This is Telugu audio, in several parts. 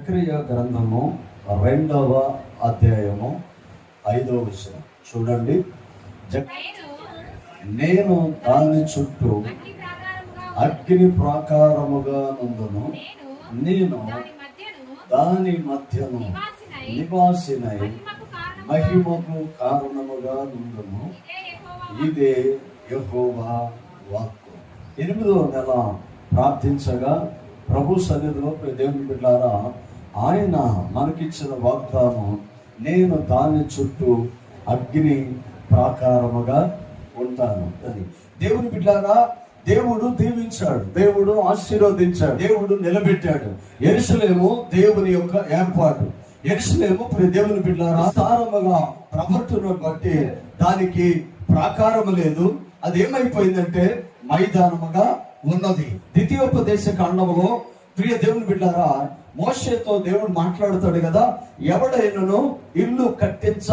జకరియా గ్రంథము 2వ అధ్యాయము 5వ వచనం చూడండి. నేను దాని చుట్టూ అగ్ని ప్రాకారముగా నందును, నేను దాని మధ్యను నివాసినై మహిమకు కారణముగా నుండును. ఇదే యెహోవా వాక్కు. 8వ నెల ప్రార్థించగా ప్రభు సన్నిధిలో దేవుని బిడ్డలారా, ఆయన మనకిచ్చిన వాగ్దానం, నేను దాని చుట్టూ అగ్ని ప్రాకారముగా ఉంటాను అని. దేవుని బిడ్డలారా, దేవుడు దీవించాడు, దేవుడు ఆశీర్వదించాడు, దేవుడు నిలబెట్టాడు. యెరూషలేము దేవుని యొక్క ఏర్పాటు. యెరూషలేము దేవుని బిడ్డలారా విస్తారముగా ప్రవర్తన బట్టి దానికి ప్రాకారం లేదు. అది ఏమైపోయిందంటే మైదానముగా ఉన్నది. ద్వితీయోపదేశ కాండములో ప్రియ దేవుని బిడ్డారా, మోషేతో దేవుడు మాట్లాడుతాడు కదా, ఎవడైనను ఇల్లు కట్టించ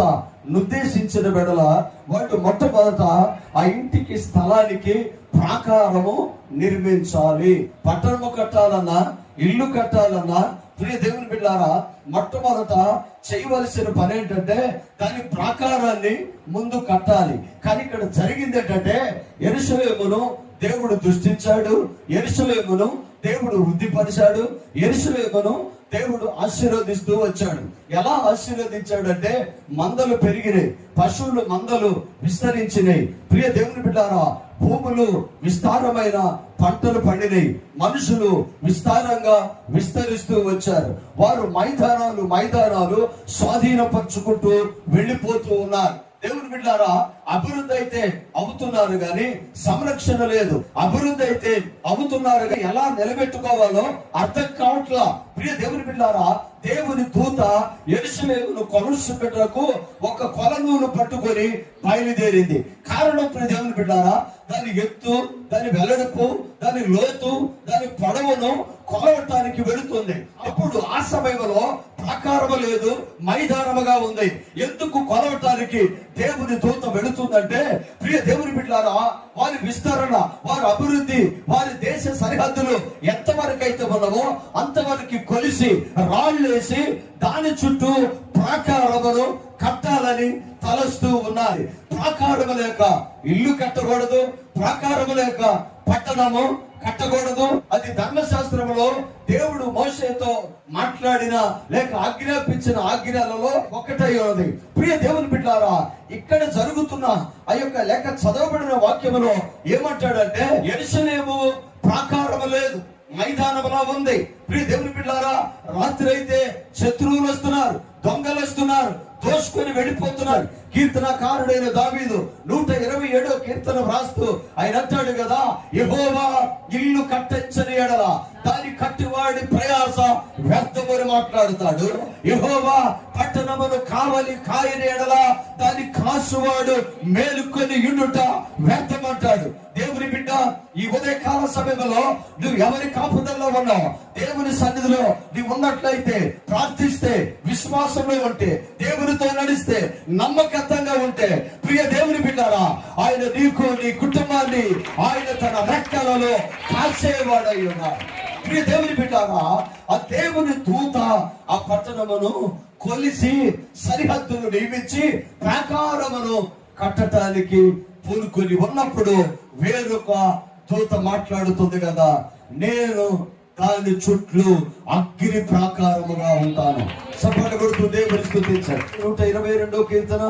నిర్దేశించిన వెడల వాడు మొట్టమొదట ఆ ఇంటికి స్థలానికి ప్రాకారము నిర్మించాలి. పట్టణము కట్టాలన్నా, ఇల్లు కట్టాలన్నా ప్రియ దేవుని బిడ్డారా, మొట్టమొదట చేయవలసిన పని ఏంటంటే దాని ప్రాకారాన్ని ముందు కట్టాలి. కానీ ఇక్కడ జరిగింది ఏంటంటే యెరూషలేమును దేవుడు దృష్టించాడు, యెరూషలేమును దేవుడు వృద్ధిపరిచాడు, యెరూషలేమును దేవుడు ఆశీర్వదిస్తూ వచ్చాడు. ఎలా ఆశీర్వదించాడంటే మందలు పెరిగినాయి, పశువులు మందలు విస్తరించినాయి. ప్రియ దేవుని బిడ్డారా, భూములు విస్తారమైన పంటలు పండినాయి, మనుషులు విస్తారంగా విస్తరిస్తూ వచ్చారు. వారు మైదానాలు స్వాధీనపరుచుకుంటూ వెళ్ళిపోతూ ఉన్నారు. దేవుని బిడ్డారా, అభివృద్ధి అయితే అవుతున్నారు కానీ సంరక్షణ లేదు. అభివృద్ధి అయితే అవుతున్నారు కానీ ఎలా నిలబెట్టుకోవాలో అర్థం కావట్లా. ప్రియ దేవుని బిడ్డారా, దేవుని దూత యెరూషలేమును కొలుసుపెట్టకు ఒక కొలనూలు పట్టుకొని బయలుదేరింది. కారణం ప్రియ దేవుని బిడ్డారా, దాని ఎత్తు, దాని వెడల్పు, దాని లోతు, దాని పొడవును కొలవటానికి వెళుతుంది. అప్పుడు ఆ సమయంలో ప్రాకారము లేదు, మైదానముగా ఉంది. ఎందుకు కొలవటానికి దేవుని దూత వెళుతుందంటే ప్రియ దేవుని బిడ్డలారా, వారి విస్తరణ, వారి అభివృద్ధి, వారి దేశ సరిహద్దులు ఎంతవరకు అయితే ఉన్నవో అంతవరకు కొలిసి రాళ్ళేసి దాని చుట్టూ ప్రాకారమును కట్టాలని తలస్తూ ఉన్నారు. ప్రాకారము లేక ఇల్లు కట్టకూడదు, ప్రాకారము లేక పట్టణము కట్టకూడదు. అది ధర్మశాస్త్రంలో దేవుడు మోషేతో మాట్లాడిన లేక ఆజ్ఞాపించిన ఆజ్ఞలలో ఒకటై ఉన్నది. ప్రియ దేవుని బిడ్డలారా, ఇక్కడ జరుగుతున్న ఆ యొక్క లేక చదవబడిన వాక్యములో ఏమంటాడంటే యెరూషలేము ప్రాకారము లేదు, మైదానములా ఉంది. ప్రియ దేవుని బిడ్డలారా, రాత్రి అయితే శత్రువులు వస్తున్నారు, దొంగలు వస్తున్నారు, దోసుకొని వెళ్ళిపోతున్నారు. కీర్తనకారుడైన దావీదు 127వ కీర్తన వ్రాస్తూ ఆయన అంటాడు కదా, యెహోవా ఇల్లు కట్టించని ఎడల దాని కట్టివాడి ప్రయాస వ్యర్థమని మాట్లాడుతాడు. యెహోవా పట్టణమును కాయని ఎడల దాని కాసువాడు మేలుకొని ఉండుట వ్యర్థమంటాడు. దేవుని బిడ్డ, ఈ ఉదయకాల సమయంలో నువ్వు ఎవరి కాపుదల్లో ఉన్నావు? దేవుని సన్నిధిలో నీవు ఉన్నట్లయితే, ప్రార్థిస్తే, విశ్వాసంలో ఉంటే, దేవునితో నడిస్తే, నమ్మకత్వంగా ఉంటే, ప్రియ దేవుని బిడ్డారా, ఆయన నీకు, నీ కుటుంబాన్ని ఆయన తన రెక్కలలో కాల్చేవాడై ఉన్నాడు. ప్రియ దేవుని బిడ్డారా, ఆ దేవుని దూత ఆ పట్టణమును కొలిసి సరిహద్దును నియమించి ప్రాకారమును కట్టడానికి పూనుకొని ఉన్నప్పుడు వేరొక దూత మాట్లాడుతుంది కదా, నేను దాని చుట్టూ అగ్ని ప్రాకారముగా ఉంటాను. సపోర్ట్ కొడుతూ దేవుని స్తుతించాడు. 122వ కీర్తన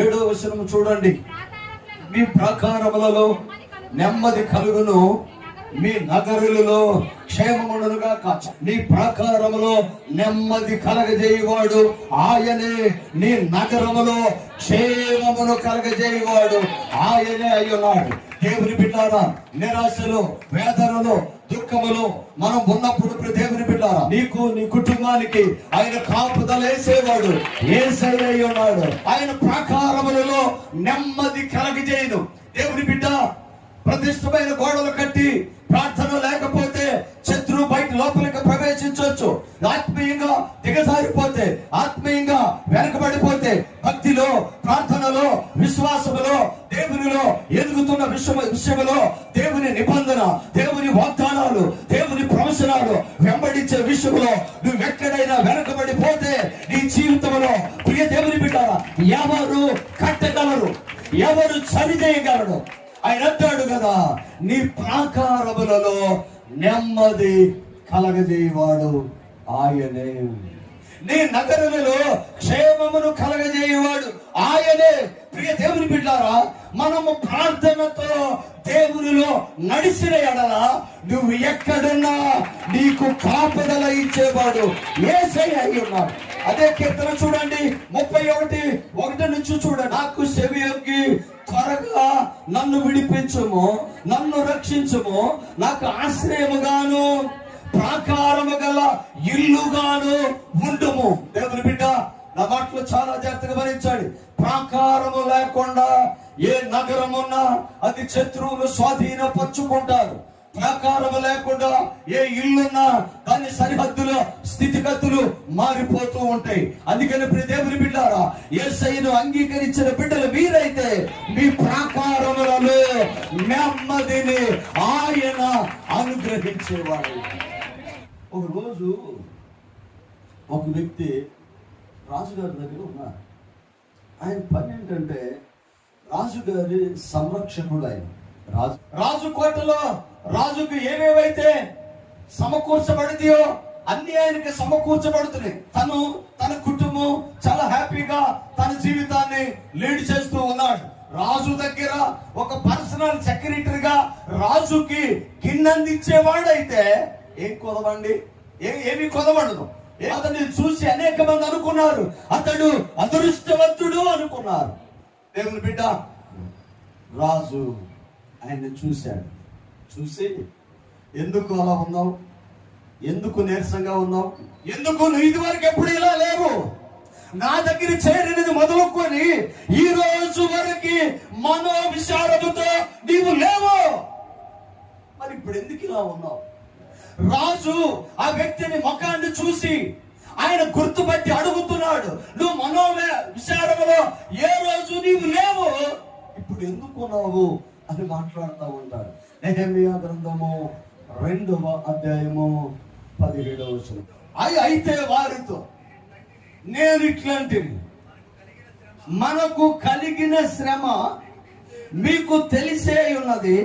7వ వచనం చూడండి. మీ ప్రాకారములలో నెమ్మది కలుగును, మీ నగరులలో క్షేమమునుగా కాచ. నీ ప్రాకారములో నెమ్మది కలగజేయవాడు ఆయనే, నీ నగరములో క్షేమమును కలగజేయవాడు ఆయనే అయ్యున్నాడు. దేవుని బిడ్డారా, నిరాశలో, వేదనలో, దుఃఖములో మనం ఉన్నప్పుడు దేవుని బిడ్డారా, నీకు, నీ కుటుంబానికి ఆయన కాపుదలేసేవాడు యేసయ్య అయి ఉన్నాడు. ఆయన ప్రాకారములలో నెమ్మది కలగజేయును. దేవుని బిడ్డ, ప్రతిష్టమైన గోడలు కట్టి ప్రార్థన లేకపోతే శత్రువు బయట లోపలికి ప్రవేశించవచ్చు. ఆత్మీయంగా దిగజారిపోతే, ఆత్మీయంగా వెనకబడిపోతే, భక్తిలో, ప్రార్థనలో, విశ్వాసములో, దేవునిలో ఎదుగుతున్న విషయములో దేవుని నిబంధన, దేవుని వాగ్దానాలు, దేవుని ప్రవచ చూస్తున్నాడు. వెంబడించే విషయంలో నువ్వు ఎక్కడైనా వెనకబడిపోతే నీ జీవితంలో ప్రియ దేవుని బిడ్డారా, ఎవరు కట్టగలరు, ఎవరు సరిచేయగలరు? ఆయన అంటాడు కదా, నీ ప్రాకారములలో నెమ్మది కలగజేయవాడు ఆయనే. నీ నగరములో క్షేమమును కలగజేయవాడు ఆయనే. ప్రియ దేవుని బిడ్డారా, మనము ప్రార్థనతో దేవునిలో నడిచిన ఎడల నువ్వు ఎక్కడున్నా నీకు కాపుదల ఇచ్చేవాడు యేసయ్య అయి ఉన్నాడు. అదే కీర్తన చూడండి, 31:1 నుంచి చూడండి. నాకు సెవియొగ్గి త్వరగా నన్ను విడిపించుము, నన్ను రక్షించుము, నాకు ఆశ్రయముగాను ప్రాకారము గల ఇల్లుగాను ఉండుము. దేవుని బిడ్డ, నా మాటలు చాలా జాగ్రత్తగా భరించాడు. ప్రాకారము లేకుండా ఏ నగరమున్నా అది శత్రువులు స్వాధీనపరుచుకుంటారు. ప్రాకారము లేకుండా ఏ ఇల్లున్నా దాని సరిహద్దుల స్థితిగతులు మారిపోతూ ఉంటాయి. అందుకని ప్రియ దేవుని బిడ్డారా, యేసయ్యను అంగీకరించిన బిడ్డలు మీరైతే మీ ప్రాకారములలో నెమ్మదిని ఆయన అనుగ్రహించేవాడు. ఒక రోజు ఒక వ్యక్తి రాజుగారి దగ్గర ఉన్నారు. ఆయన పని ఏంటంటే రాజుగారి సంరక్షకుడు. ఆయన రాజు కోటలో రాజుకు ఏవేవైతే సమకూర్చబడితాయో అన్ని ఆయనకి సమకూర్చబడుతున్నాయి. తన కుటుంబం చాలా హ్యాపీగా తన జీవితాన్ని లీడ్ చేస్తూ ఉన్నాడు. రాజు దగ్గర ఒక పర్సనల్ సెక్రటరీగా రాజుకి గిన్నందించేవాడైతే ఏం కొదవండి, ఏమి కొదవడదు. అతన్ని చూసి అనేక మంది అనుకున్నారు అతడు అదృష్టవంతుడు అనుకున్నారు. దేవుని బిడ్డ, రాజు ఆయన్ని చూశాడు. చూసి, ఎందుకు అలా ఉన్నావు, ఎందుకు నీరసంగా ఉన్నావు, ఎందుకు నువ్వు ఇది వరకు ఎప్పుడు ఇలా లేవు, నా దగ్గర చేరినది మొదలుకొని ఈ రోజు వరకు మనో విచారముతో నీవు లేవు, మరి ఇప్పుడు ఎందుకు ఇలా ఉన్నావు? రాజు ఆ వ్యక్తిని ముఖాన్ని చూసి ఆయన గుర్తుపట్టి అడుగుతున్నాడు, నువ్వు మనో విచారములో ఏ రోజు నీవు లేవు, ఇప్పుడు ఎందుకు ఉన్నావు అని మాట్లాడుతూ ఉంటాడు. నెహెమ్యా గ్రంథము 2:17 అయితే వారితో నేను ఇట్లాంటివి, మనకు కలిగిన శ్రమ మీకు తెలిసే ఉన్నది,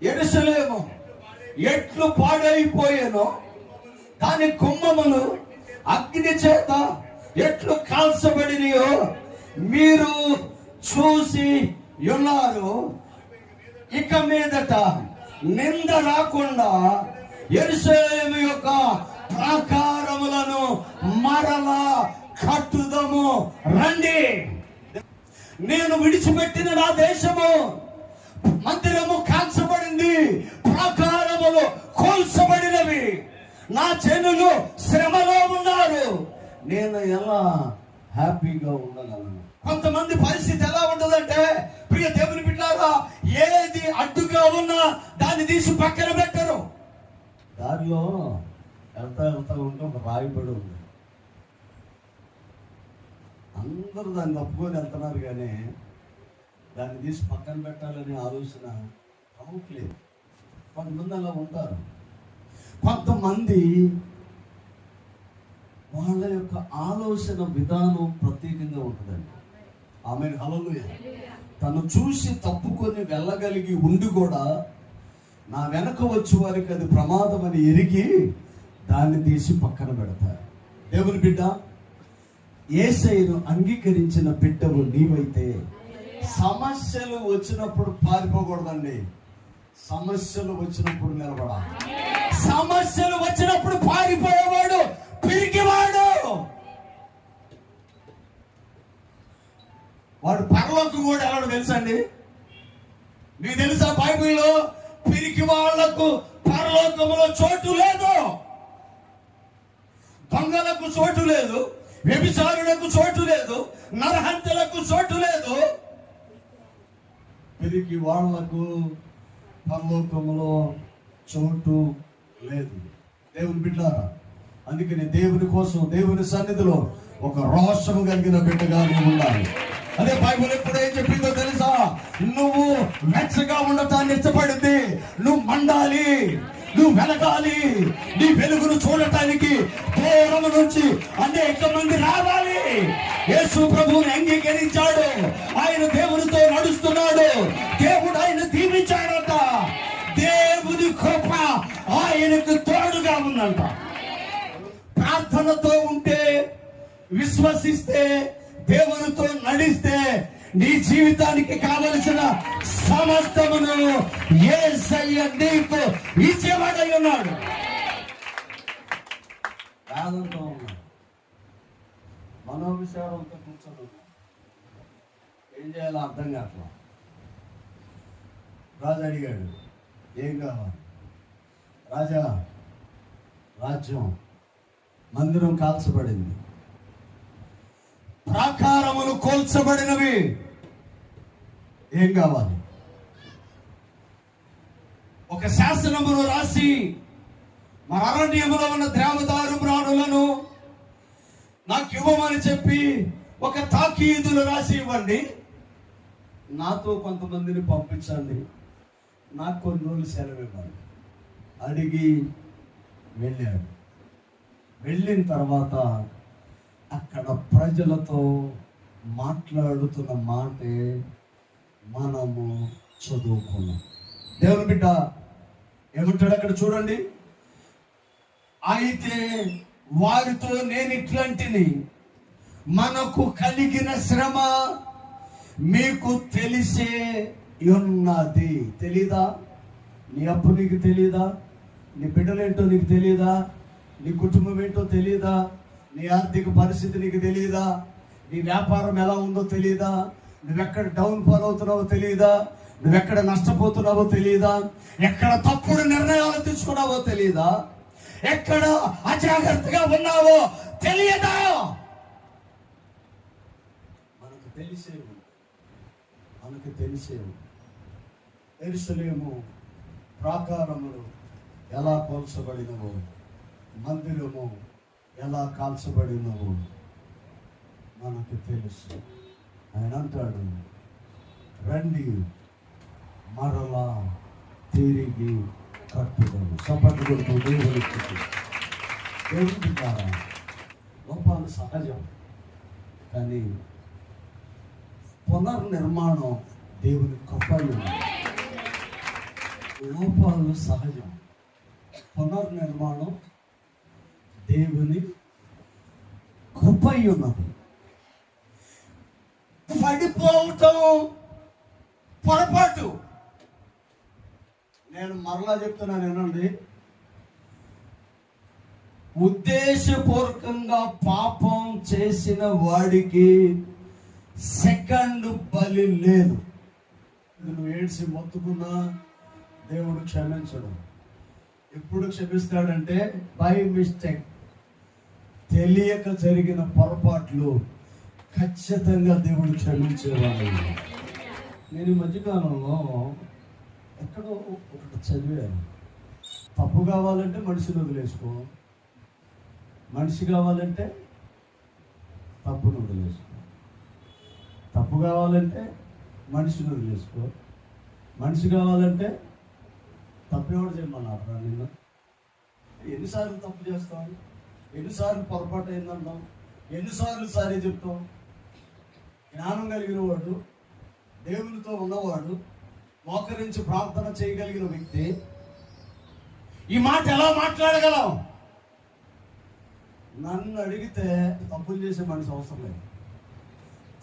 యెరూషలేము ఎట్లు పాడైపోయానో దాని కుమ్మములు అగ్ని చేత ఎట్లు కాల్చబడినయో మీరు చూసి ఉన్నారు. ఇక మీదట నింద రాకుండా యెరూషలేము యొక్క ప్రాకారములను మరలా కట్టుదము రండి. నేను విడిచిపెట్టిన నా దేశము, మందిరము కాల్చబడింది, ప్రాకారములు కోల్చబడినవి, నా జనులు శ్రమలో ఉన్నారు, నేను ఎలా హ్యాపీగా ఉండగలను? కొంతమంది పరిస్థితి ఎలా ఉంటుందంటే, ప్రియ దేవుని బిడ్డలారా, ఏది అడ్డుగా ఉన్నా దాన్ని తీసి పక్కన పెట్టరు. దారిలో వెళ్తా ఉంటే ఒక రాయిపడి ఉంది, అందరూ దాన్ని తప్పుకొని వెళ్తున్నారు, కానీ దాన్ని తీసి పక్కన పెట్టాలనే ఆలోచన రావట్లేదు. కొంతమంది అలా ఉంటారు. కొంతమంది వాళ్ళ యొక్క ఆలోచన విధానం ప్రత్యేకంగా ఉంటుందండి. ఆమె హల్లెలూయా. తను చూసి తప్పుకొని వెళ్ళగలిగి ఉండి కూడా నా వెనక వచ్చే వారికి అది ప్రమాదం అని ఎరిగి దాన్ని తీసి పక్కన పెడతారు. దేవుని బిడ్డ, యేసయ్యను అంగీకరించిన బిడ్డవు నీవైతే సమస్యలు వచ్చినప్పుడు పారిపోకూడదండి, సమస్యలు వచ్చినప్పుడు నిలబడాలి. సమస్యలు వచ్చినప్పుడు పారిపోయేవాడు పిరికివాడు, వాడు పరలోకం కూడా ఎవడు తెలుసండి? మీకు తెలుసా? బైబిల్లో పిరికి వాళ్లకు పరలోకములో చోటు లేదు, దొంగలకు చోటు లేదు, వ్యభిచారులకు చోటు లేదు, నరహంతలకు చోటు లేదు. పిరికి వాళ్లకు పరలోకములో చోటు లేదు. దేవుని బిడ్డారా, అందుకని దేవుని కోసం దేవుని సన్నిధిలో ఒక రోషము కలిగిన బిడ్డగా నువ్వు ఉండాలి. అదే బైబిల్ ఎప్పుడు ఏం చెప్పిందో తెలుసా? నువ్వు వెచ్చగా ఉండటాన్ని ఇష్టపడింది, నువ్వు మండాలి. నువ్వు వెలగాలి. నీ వెలుగును చూడటానికి దూరం నుంచి అనేక మంది రావాలి. యేసు ప్రభువుని అంగీకరించాడు, ఆయన దేవునితో నడుస్తున్నాడు, దేవుడు ఆయన దీవించాడట. దేవుని కృప ఆయనకు తోడుగా ఉందంట. ప్రార్థనతో ఉంటే, విశ్వసిస్తే, దేవునితో నడిస్తే నీ జీవితానికి కావలసిన సమస్తమును యేసయ్య నీకు ఇచ్చేవాడై ఉన్నాడు. వేదంతో ఉన్నాడు, మనోవిచారంతో కూర్చొని ఏం చేయాలో అర్థం కావట్లా. రాజు అడిగాడు, ఏం కావాలి? రాజా, రాజ్యం, మందిరం కాల్చబడింది, ప్రాకారములు కోల్చబడినవి, ఏం కావాలి? ఒక శాసనమును రాసి మన అరణ్యములో ఉన్న దేవదారు ప్రాణులను నాకు ఇవ్వమని చెప్పి ఒక తాకీదులు రాసి ఇవ్వండి, నాతో కొంతమందిని పంపించండి, నాకు కొన్ని రోజులు సెలవు ఇవ్వాలి. అడిగి వెళ్ళాడు. వెళ్ళిన తర్వాత అక్కడ ప్రజలతో మాట్లాడుతున్న మాటే మనము చదువుకున్నాం. దేవుని బిడ్డ ఏమంటాడు అక్కడ చూడండి. అయితే వారితో నేను ఇట్లాంటిని, మనకు కలిగిన శ్రమ మీకు తెలిసే ఉన్నది. తెలీదా? నీ అప్పు నీకు తెలీదా? నీ బిడ్డలేంటో నీకు తెలీదా? నీ కుటుంబం ఏంటో తెలీదా? నీ ఆర్థిక పరిస్థితి నీకు తెలియదా? నీ వ్యాపారం ఎలా ఉందో తెలియదా? నువ్వెక్కడ డౌన్ ఫాల్ అవుతున్నావో తెలియదా? నువ్వెక్కడ నష్టపోతున్నావో తెలియదా? ఎక్కడ తప్పుడు నిర్ణయాలు తీసుకున్నావో తెలియదా? ఎక్కడ అజాగ్రత్తగా ఉన్నావో తెలియదా? మనకు తెలిసేవు. యెరూషలేము ప్రాకారములు ఎలా కోల్చబడినవో, మందిరము ఎలా కాల్చబడినవో మనకు తెలుసు. ఆయన అంటాడు, రండి మరలా తిరిగి కట్టుదాము. సపట్లు కొడుతూ దేవుడి ద్వారా లోపాలు సహజం, కానీ పునర్నిర్మాణం దేవుని కృపలు. లోపాలు సహజం, పునర్నిర్మాణం దేవుని కృపై ఉన్నది. పడిపోవటం పొరపాటు. నేను మరలా చెప్తున్నాను ఏనండి, ఉద్దేశపూర్వకంగా పాపం చేసిన వాడికి సెకండ్ బలి లేదు. నువ్వు ఏడ్చి మొత్తుకున్నా దేవుడు క్షమించడు. ఎప్పుడు క్షమిస్తాడంటే బై మిస్టేక్, తెలియక జరిగిన పొరపాట్లు ఖచ్చితంగా దేవుడు క్షమించేవాడు. నేను ఈ మధ్యకాలంలో ఎక్కడో ఒకటి చదివాను, తప్పు కావాలంటే మనిషిని వదిలేసుకో, మనిషి కావాలంటే తప్పును వదిలేసుకో, తప్పు కావాలంటే మనిషిని వదిలేసుకో, మనిషి కావాలంటే తప్పు ఎవరు చేయమన్నారు నిన్ను? ఎన్నిసార్లు తప్పు చేస్తాం? ఎన్నిసార్లు పొరపాటు అయిందంటాం? ఎన్నిసార్లు సారీ చెప్తాం? జ్ఞానం కలిగిన వాడు, దేవునితో ఉన్నవాడు, మోకరించి ప్రార్థన చేయగలిగిన వ్యక్తి ఈ మాట ఎలా మాట్లాడగలం? నన్ను అడిగితే తప్పులు చేసే మనిషి అవసరం లేదు.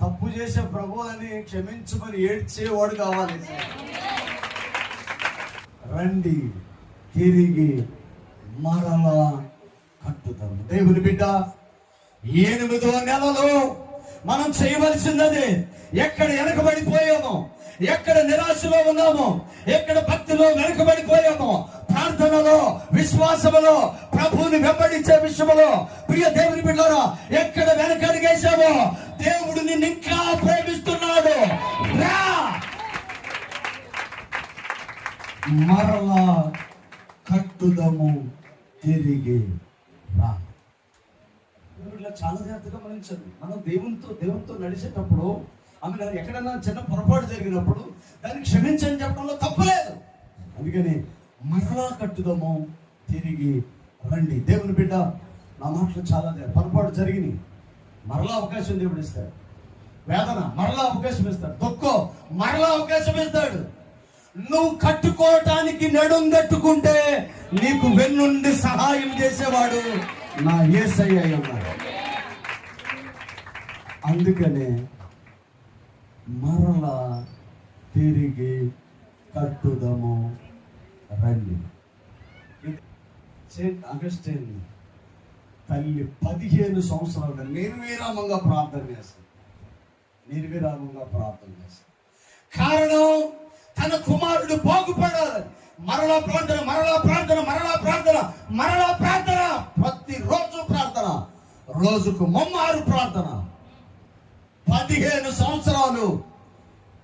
తప్పు చేసే ప్రభు అని క్షమించమని ఏడ్చేవాడు కావాలి. రండి తిరిగి మరలా కట్టుదాం. దేవుని బిడ్డ, 8వ నెలలో మనం చేయవలసినది, ఎక్కడ వెనకబడిపోయామో, ఎక్కడ నిరాశలో ఉన్నామో, ఎక్కడ భక్తిలో వెనకబడిపోయామో, ప్రార్థనలో, విశ్వాసములో, ప్రభువుని వెంబడించే విషయంలో, ప్రియ దేవుని బిడ్డలారా, ఎక్కడ వెనకడిగేశామో దేవుడు నిన్ను ఇంకా ప్రేమిస్తున్నాడు. రా, మరలా కట్టుదము, తిరిగి రా. చాలా జాగ్రత్తగా గమనించండి. మనం దేవునితో నడిచేటప్పుడు ఆమె ఎక్కడైనా చిన్న పొరపాటు జరిగినప్పుడు దాన్ని క్షమించని చెప్పడంలో తప్పులేదు. అందుకని మరలా కట్టుదాము, తిరిగి రండి. దేవుని బిడ్డ, నా మాటలు చాలా పొరపాటు జరిగినాయి. మరలా అవకాశం దేవుడు ఇస్తాడు. వేదన మరలా అవకాశం ఇస్తాడు. దుఃఖం మరలా అవకాశం ఇస్తాడు. నువ్వు కట్టుకోవటానికి నడుం కట్టుకుంటే నీకు వెన్నుండి సహాయం చేసేవాడు నా యేసయ్య ఉన్నాడు. అందుకనే మరలా తిరిగి కట్టుదాము రండి. సెయింట్ అగస్టిన్ తల్లి 15 సంవత్సరాలుగా నిర్విరామంగా ప్రార్థన చేస్తుంది. కారణం తన కుమారుడు బాగుపడాలి. మరలా ప్రార్థన, మరలా ప్రార్థన, మరలా ప్రార్థన, మరలా ప్రార్థన, ప్రతిరోజు ప్రార్థన, రోజుకు 3 ప్రార్థన. 15 సంవత్సరాలు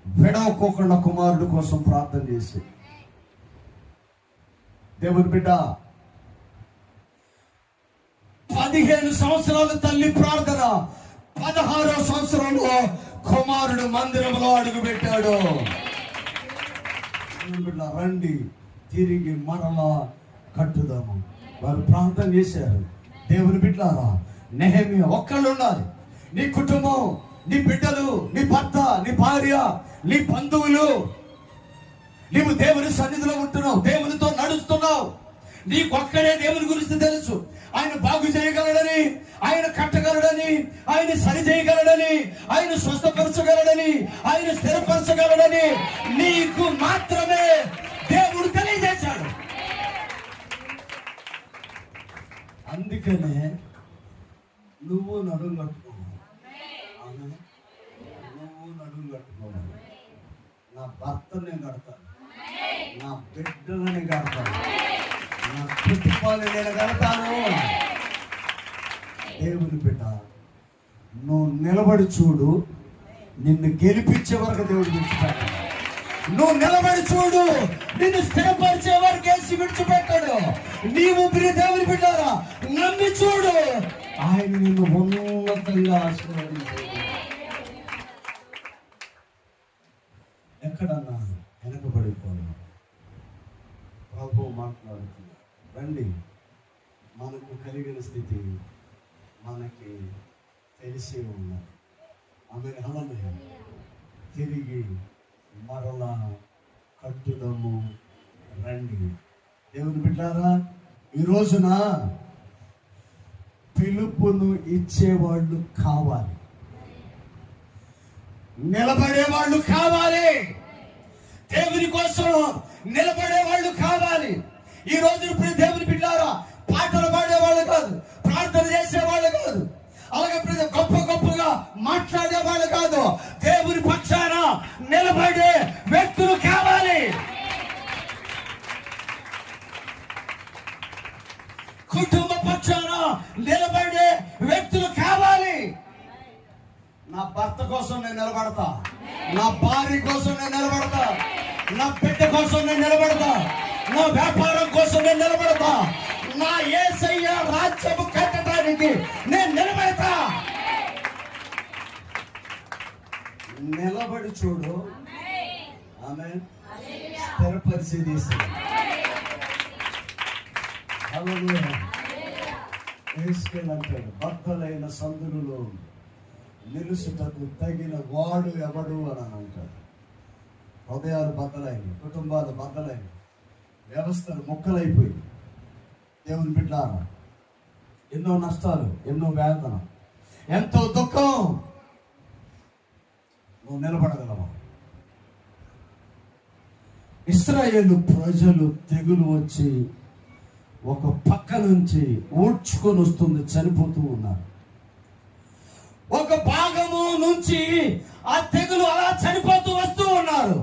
విడవకోకుండా కుమారుడు కోసం ప్రార్థన చేసి, దేవుని బిడ్డ 15 సంవత్సరాలు తల్లి ప్రార్థన, 16వ సంవత్సరంలో కుమారుడు మందిరంలో అడుగు పెట్టాడు. రండి తిరిగి మరలా కట్టుదాము. వారు ప్రార్థన చేశారు. దేవుని బిడ్డలారా, నెహెమియా ఒక్కళ్ళు ఉండాలి. నీ కుటుంబం, నీ బిడ్డలు, నీ భర్త, నీ భార్య, నీ బంధువులు, నీవు దేవుని సన్నిధిలో ఉంటున్నావు, దేవునితో నడుస్తున్నావు. నీకొక్కడే దేవుని గురించి తెలుసు. ఆయన బాగు చేయగలడని, ఆయన కట్టగలడని, ఆయన సరి చేయగలడని, ఆయన స్వస్థపరచగలడని, ఆయన స్థిరపరచగలడని నీకు మాత్రమే దేవుడు తెలియజేశాడు. అందుకనే నువ్వు నడుము కట్టుకోవాలి. నువ్వు నడుము కట్టుకోవాలి. నా భర్తను నేను కడతాను, నా బిడ్డలని కడతాను, నా కుటుంబాన్ని నేను కడతాను. దేవుని బిడ్డ, నువ్వు నిలబడి చూడు, నిన్ను గెలిపించే వరకు దేవుడు విడిచిపెట్టాడు. నువ్వు నిలబడి చూడు, నిన్ను స్థిరపరిచే వరకు వేసి విడిచిపెట్టాడు. నీవు ప్రియ దేవుని బిడ్డారా, నమ్మి చూడు, ఆయన నిన్ను ఉన్నతంగా ఆశీర్వదించాడు. ఎక్కడన్నా వెనకబడిపోయాడు. ప్రభు మాట్లాడుతున్నాడు. రండి, మనకు కలిగిన స్థితి మనకి తెలిసే ఉన్నది. ఆమె హల్లెలూయా. తిరిగి మరలా కట్టుదాము రండి. దేవుని బిడ్డారా, ఈ రోజున పిలుపును ఇచ్చేవాళ్ళు కావాలి, నిలబడేవాళ్ళు కావాలి, దేవుని కోసం నిలబడేవాళ్ళు కావాలి. ఈ రోజు ఇప్పుడు దేవుని బిడ్డారా, పాటలు పాడేవాళ్ళు కాదు, ప్రార్థన చేసేవాళ్ళు కాదు, అలాగే గొప్ప గొప్పగా మాట్లాడేవాళ్ళు కాదు, దేవుని పక్షాన నిలబడే వ్యక్తులు కావాలి. కుటుంబ పక్షాన నిలబడే వ్యక్తులు కావాలి. నా భర్త కోసం నేను నిలబడతా, నా భార్య కోసం నేను నిలబడతా, నా బిడ్డ కోసం నేను నిలబడతా, నా వ్యాపారం కోసం నేను నిలబడతా, నా యేసయ్య రాజ్యము కట్టడానికి నేను నిలబడతా. నిలబడి చూడు, ఆమె స్థిరపరిచేది. అంటాడు, బద్దలైన సందులలో నిలుసుటకు తగిన వాడు ఎవడు అని అంటాడు. హృదయాలు బద్దలైన, కుటుంబాలు బద్దలైన, వ్యవస్థలు ముక్కలైపోయి, దేవుని బిడ్డలారా, ఎన్నో నష్టాలు, ఎన్నో వేదన, ఎంతో దుఃఖం. నువ్వు నిలబడగలవా? ఇశ్రాయేలు ప్రజలు తెగులు వచ్చి ఒక పక్క నుంచి ఊడ్చుకొని వస్తుంది, చనిపోతూ ఉన్నారు. ఒక భాగము నుంచి ఆ తెగులు అలా చనిపోతూ వస్తూ ఉన్నారు.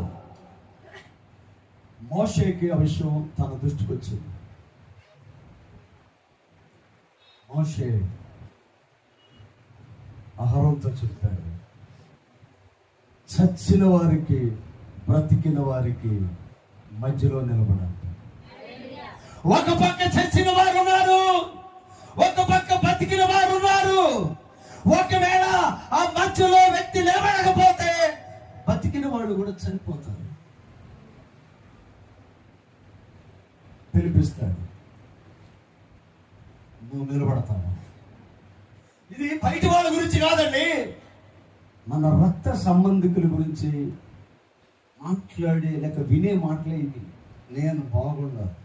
మోషేకి ఆ విషయం తన దృష్టికి వచ్చింది. మోషే అహరోనుతో చెప్పాడు, చచ్చిన వారికి బ్రతికిన వారికి మధ్యలో నిలబడాలి. ఒక పక్క చచ్చిన వారు ఉన్నారు, ఒక పక్క బ్రతికిన వారు ఉన్నారు. ఒకవేళ ఆ మధ్యలో వ్యక్తి నిలబడకపోతే బతికిన వాడు కూడా చనిపోతారు. నువ్వు నిలబడతావు. ఇది బయట వాళ్ళ గురించి కాదండి, మన రక్త సంబంధికుల గురించి మాట్లాడే లేక వినే మాటలే ఇది. నేను బాగుండాలి,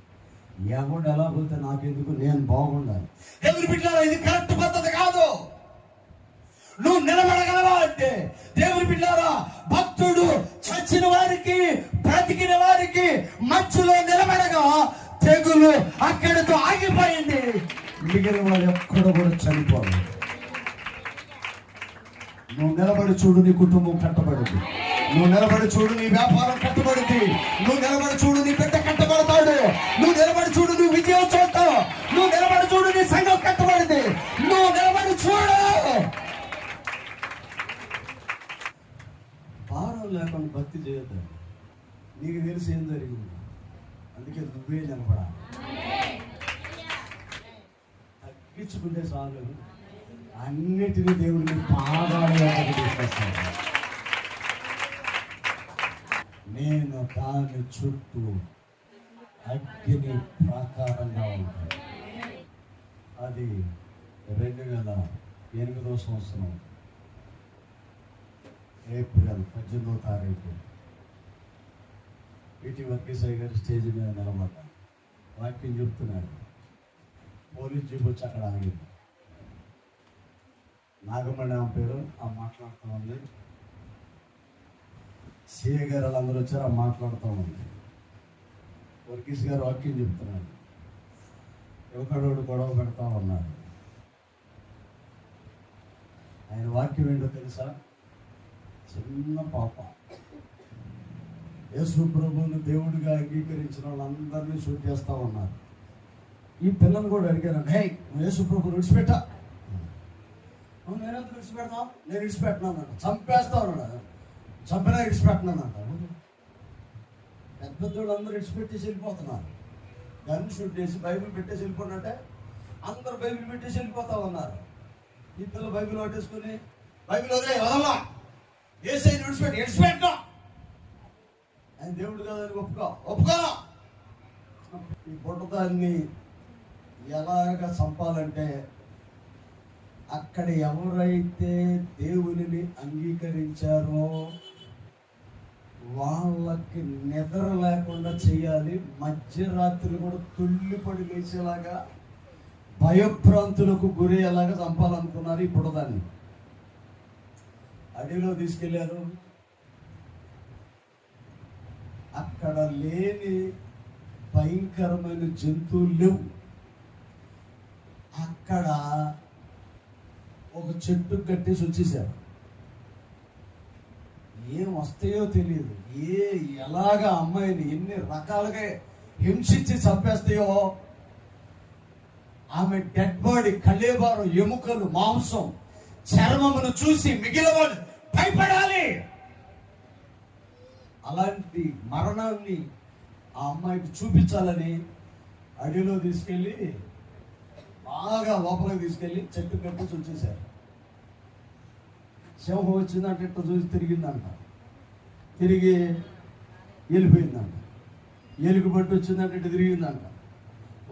ఎవడు ఎలా పోతే నాకెందుకు, నేను బాగుండాలి. దేవుని బిడ్డలారా, ఇది కరెక్ట్ పద్ధతి కాదు. నువ్వు నిలబడగలవా అంటే, దేవుని బిడ్డలారా, భక్తుడు చచ్చిన వారికి బ్రతికిన వారికి మధ్యలో నిలబడగా తెగులు అక్కడితో ఆగిపోయింది. మిగిలిన వాడు ఎక్కడ కూడా చనిపోవాలి. నువ్వు నిలబడి చూడు, నీ కుటుంబం కట్టబడింది. నువ్వు నిలబడి చూడు, నీ వ్యాపారం కట్టబడింది. నువ్వు నిలబడి చూడు, నీ బిడ్డ కట్టబడతాడు. నువ్వు నిలబడి చూడు, నువ్వు విజయం చూస్తావు. నువ్వు నిలబడి చూడు, నీ సంఘం కట్టబడింది. నువ్వు నిలబడి చూడు. భారం లేకుండా భక్తి చేయొద్దు. నీకు తెలిసి ఏం జరిగింది, అందుకే నువ్వే నిలబడాలి. తగ్గించుకుంటే చాలు, అన్నిటినీ దేవుడిని పాదాలుగా తీసుకొస్తాను. నేను దాని చుట్టూ అగ్ని ప్రాకారంగా ఉంటాను. అది 2008 సంవత్సరం ఏప్రిల్ 18వ తారీఖు పిటి వర్గీసాయి గారి స్టేజ్ మీద నిలబడ్డాను. వాక్యం చెప్తున్నాడు. పోలీస్ జీప్ వచ్చి అక్కడ ఆగింది. నాగమణి ఆమె పేరు, ఆ మాట్లాడుతూ ఉంది. సిఏ గారు వాళ్ళందరూ వచ్చారు, ఆ మాట్లాడుతూ ఉంది. వర్గీస్ గారు వాక్యం చెప్తున్నాడు. యువకుడు గొడవ పెడతా ఉన్నాడు. ఆయన వాక్యం ఏంటో తెలుసా? చిన్న పాప యేసు ప్రభువును దేవుడిగా అంగీకరించిన వాళ్ళందరినీ షూట్ చేస్తూ ఉన్నారు. ఈ పిల్లలు కూడా అడిగారు, హే నువ్వు యేసు ప్రభువును విడిచిపెట్టా. నేనెందుకు విడిచిపెడతావు? నేను విడిచిపెట్టినాను అంట. చంపేస్తావు అన్నాడు. చంపినా విడిచిపెట్టినాను అంట. పెద్దోళ్ళు అందరూ విడిచిపెట్టేసి వెళ్ళిపోతున్నారు. గన్ షూట్ చేసి బైబిల్ పెట్టేసి వెళ్ళిపోయినట్టే అందరూ బైబిల్ పెట్టేసి వెళ్ళిపోతా ఉన్నారు. ఈ పిల్లలు బైబిల్ పట్టేసుకుని బైబిల్ వదిలే వదలా, ఏసైని విడిచిపెట్టా, ఆయన దేవుడు కాదని ఒప్పుకో. ఈ బుట్టదాన్ని ఎలాగ చంపాలంటే, అక్కడ ఎవరైతే దేవునిని అంగీకరించారో వాళ్ళకి నిద్ర లేకుండా చేయాలి. మధ్యరాత్రి కూడా తుళ్ళిపడి లేచేలాగా, భయభ్రాంతులకు గురయ్యేలాగా చంపాలనుకున్నారు. ఇప్పుడు దాన్ని అడవిలో తీసుకెళ్లారు. అక్కడ లేని భయంకరమైన జంతువులు లేవు. అక్కడ ఒక చెట్టు కట్టేసి వచ్చేసారు. ఏం వస్తాయో తెలియదు. ఎలాగ అమ్మాయిని ఎన్ని రకాలుగా హింసించి చంపేస్తాయో. ఆమె డెడ్ బాడీ, కళేబారం, ఎముకలు, మాంసం, చర్మమును చూసి మిగిలిన వాళ్ళు భయపడాలి. అలాంటి మరణాన్ని ఆ అమ్మాయికి చూపించాలని అడవిలో తీసుకెళ్ళి బాగా లోపలికి తీసుకెళ్ళి చెట్టు కట్టేసి వచ్చేసారు. సింహం వచ్చిందంటే ఇట్లా చూసి తిరిగిందంట, తిరిగి వెళ్ళిపోయిందంట. ఏలుగు పట్టు వచ్చిందంటే ఇటు తిరిగిందంట.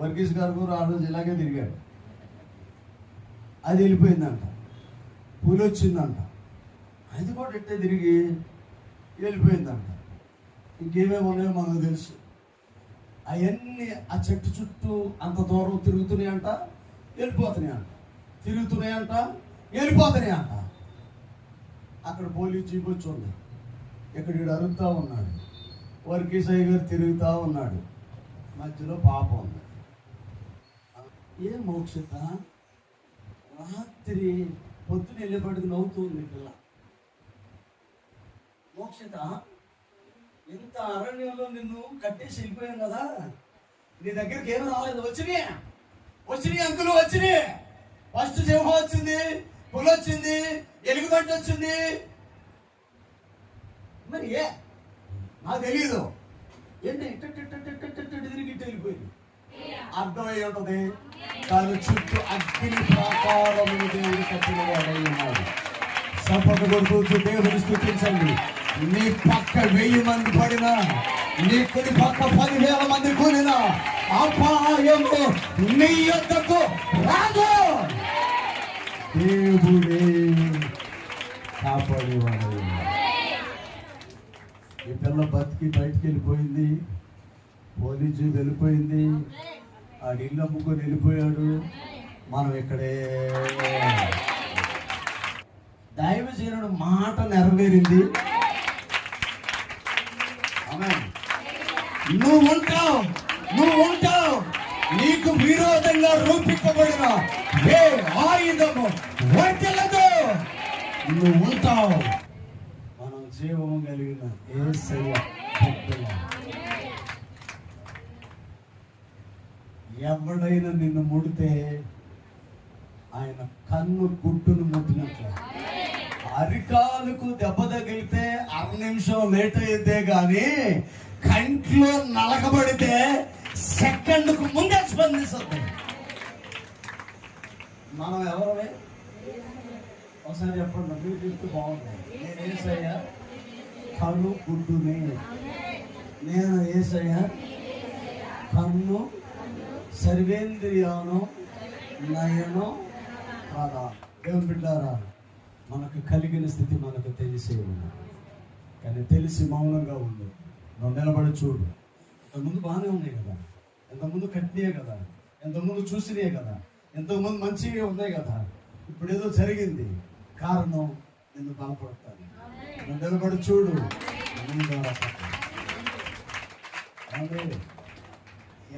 వర్గీస్ గారు కూడా ఆ రోజు ఇలాగే తిరిగాడు. అది వెళ్ళిపోయిందంట. పులి వచ్చిందంట, అది కూడా ఇట్టే తిరిగి వెళ్ళిపోయిందంట. ఇంకేమేమి ఉన్నాయో మనకు తెలుసు. అవన్నీ ఆ చెట్టు చుట్టూ అంత దూరం తిరుగుతున్నాయంట, వెళ్ళిపోతున్నాయంట, తిరుగుతున్నాయంట, వెళ్ళిపోతున్నాయంట. అక్కడ పోలీస్ జీప్ వచ్చి ఉంది. ఇక్కడ వీడు అరుగుతూ ఉన్నాడు. వర్గీసాయి గారు తిరుగుతూ ఉన్నాడు. మధ్యలో పాప ఉంది. ఏ మోక్షత, రాత్రి పొద్దున వెళ్ళేపటికి నవ్వుతుంది పిల్ల. మోక్షత, ఇంత అరణ్యంలో నిన్ను కట్టేసి వెళ్ళిపోయాం కదా, నీ దగ్గరికి ఏమీ రాలేదు. వచ్చినాయి అంకులు వచ్చినాయి. ఫస్ట్ సింహం వచ్చింది, పులి వచ్చింది, ఎలుగుబంటి వచ్చింది. మరి నాకు తెలీదు ఏంటి తిరిగి వెళ్ళిపోయింది. అర్థమై ఉంటుంది. దాని చుట్టూ అగ్ని ప్రాకారములు దేవుడు కట్టిన వాడై ఉన్నాడు. సపక కొడుతూ దేవుని స్తుతించండి. నీ పక్క 1000 మంది పడినా, నీ కుడి పక్క 10,000 మంది కూలినా అపాయము నీ యొద్దకు రాదు. దేవుడే కాపాడేవాడు. ఈ పిల్ల బతికి బయటికి వెళ్ళిపోయింది, పోలీసు వెళ్ళిపోయింది, ఆడి ఇల్లు అమ్ముకొని వెళ్ళిపోయాడు. మనం ఇక్కడే. దైవజనుడు మాట నెరవేరింది. నువ్వు ఉంటావు. నీకు విరోధంగా రూపింపబడిన ఏ ఆయుధము వర్తిల్లదు. నువ్వు ఉంటావు. మనం జీవము కలిగిన యేసయ్య భక్తులు. ఎవడైనా నిన్ను ముడితే ఆయన కన్ను గుట్టును ముట్టినట్లు, అరికాలకు దెబ్బ తగిలితే 6 నిమిషం లేట్ అయితే గాని కంట్లో నలకబడితే సెకండ్కు ముందే స్పందిస్తుంది. మనం ఎవరమే ఒకసారి చెప్పండి. మీరు చెప్తే బాగుంటుంది. నేను యేసయ్య కన్ను గుడ్డుని, నేను యేసయ్య కన్ను సర్వేంద్రియాను నయను కాదా. దేవుని బిడ్డారా, మనకు కలిగిన స్థితి మనకు తెలిసే ఉంది, కానీ తెలిసి మౌనంగా ఉంది. నువ్వు నిలబడి చూడు. ఇంతకుముందు బాగానే ఉన్నాయి కదా, ఇంతకుముందు కట్టినే కదా, ఇంతకుముందు చూసినే కదా, ఇంతకుముందు మంచిగా ఉన్నాయి కదా. ఇప్పుడు ఏదో జరిగింది, కారణం నిన్ను బలపడతాను. నువ్వు నిలబడి చూడు.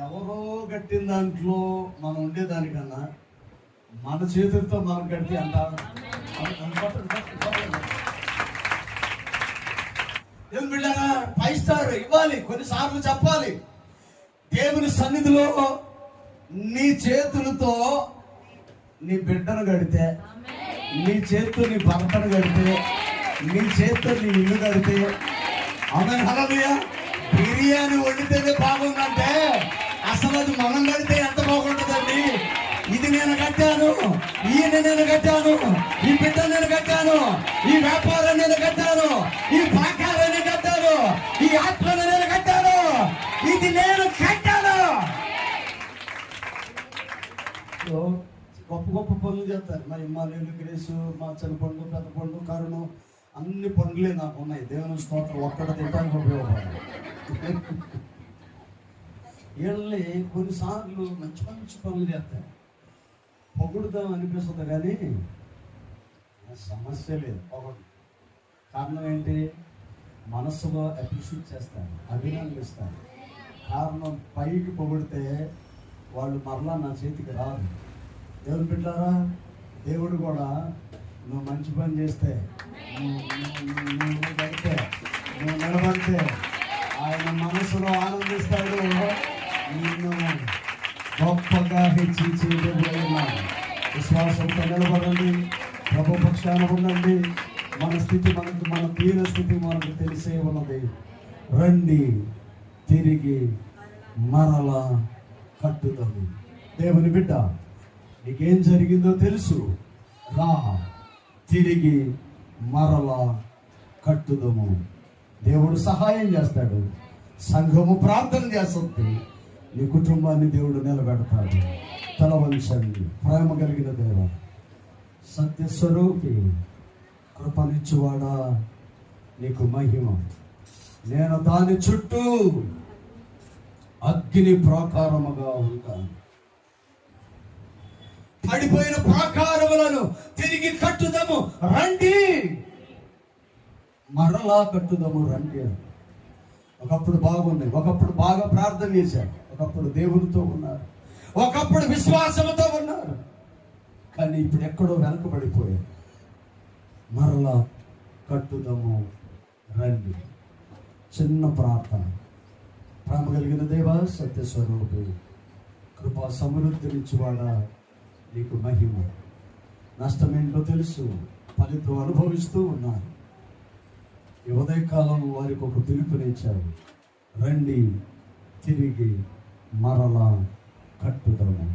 ఎవరో కట్టిన దాంట్లో మనం ఉండేదానికన్నా మన చేతులతో మనం కడితే అంటారు. దేవుని బిడ్డగా 5 స్టార్ ఇవ్వాలి, కొన్నిసార్లు చెప్పాలి. దేవుని సన్నిధిలో నీ చేతులతో నీ బిడ్డను గడితే, నీ చేతితో నీ భర్తను గడితే, నీ చేతితో నీ ఇల్లు గడితే, ఆమె హల్లెలూయా. బిర్యానీ వండితేనే బాగుందంటే అసలు అది మనం కడితే ఎంత బాగుంటుందండి. ఇది నేను కట్టాను, ఈయన నేను కట్టాను, ఈ బిడ్డ నేను కట్టాను, ఈ వ్యాపారం నేను కట్టాను, ఈ పాకాలను నేను కట్టాను, ఈ ఆత్మను నేను కట్టాను, ఇది నేను కట్టాను. గొప్ప గొప్ప పనులు చేస్తారు. మా నీళ్ళు గ్రేసు, మా చిన్నపండు, పెద్ద పండు, కరుణం, అన్ని పండ్లే నాకు ఉన్నాయి. దేవుని స్తోత్రం. ఒక్కడ తింటానికి ఉపయోగపడాలి. వీళ్ళని కొన్నిసార్లు మంచి మంచి పనులు చేస్తారు, పొగుడుదాం అనిపిస్తుంది, కానీ సమస్య లేదు. పొగడు కారణం ఏంటి? మనస్సులో అప్రిషియేట్ చేస్తారు, అభినందిస్తారు. కారణం పైకి పొగిడితే వాళ్ళు మరలా నా చేతికి రాదు. దేవుని బిడ్డారా, దేవుడు కూడా నువ్వు మంచి పని చేస్తే, నువ్వు కడితే, నువ్వు నిలబడితే ఆయన మనసులో ఆనందిస్తాడు. నిన్ను గొప్పగా హెచ్చించి విశ్వాసంతో నిలబడండి. ప్రభు పక్షాన ఉండండి. మన స్థితి మన తీర స్థితి మనకు తెలిసే ఉన్నది. రండి తిరిగి మరలా కట్టుదాము. దేవుని బిడ్డ, నీకేం జరిగిందో తెలుసు. రా తిరిగి మరలా కట్టుదాము. దేవుడు సహాయం చేస్తాడు, సంఘము ప్రార్థన చేస్తుంది, నీ కుటుంబాన్ని దేవుడు నిలబెడతాడు. తల వంచండి. ప్రేమ కలిగిన దేవ, సత్యస్వరూపి, కృపనిచ్చువాడా, నీకు మహిమ. నేను దాని చుట్టూ అగ్ని ప్రాకారముగా ఉంటాను. పడిపోయిన ప్రాకారములను తిరిగి కట్టుదాము రండి. మరలా కట్టుదాము రండి. ఒకప్పుడు బాగున్నాయి, ఒకప్పుడు బాగా ప్రార్థన చేశారు, ఒకప్పుడు దేవునితో ఉన్నారు, ఒకప్పుడు విశ్వాసంతో ఉన్నారు, కానీ ఇప్పుడు ఎక్కడో వెనకబడిపోయారు. మరలా కట్టుదాము రండి. చిన్న ప్రార్థన. ప్రేమ కలిగిన దేవ, సత్యస్వరూపి, కృపా సమృద్ధినిచ్చువాడా, నీకు మహిమ. నష్టమేంటో తెలుసు, ఫలితం అనుభవిస్తూ ఉన్నారు. ఈ ఉదయకాలం వారికి ఒక పిలుపునిచ్చారు. రండి తిరిగి మరలా కట్టుదాము.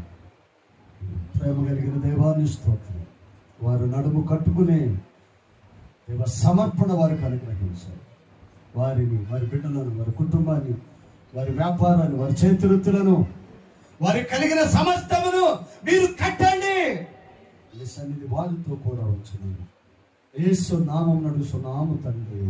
ప్రేమ కలిగిన దేవాన్ని స్తోత్రం. వారు నడుము కట్టుకునే దేవ సమర్పణ వారికి అనుగ్రహించారు. వారిని, వారి బిడ్డలను, వారి కుటుంబాన్ని, వారి వ్యాపారాన్ని, వారి చేతివృత్తులను, వారికి కలిగిన సమస్తమును మీరు కట్టండి. ఈ సన్నిధి వారితో కూడా వచ్చినాను. యేసు నామం నడుస్తున్నాము తండ్రి.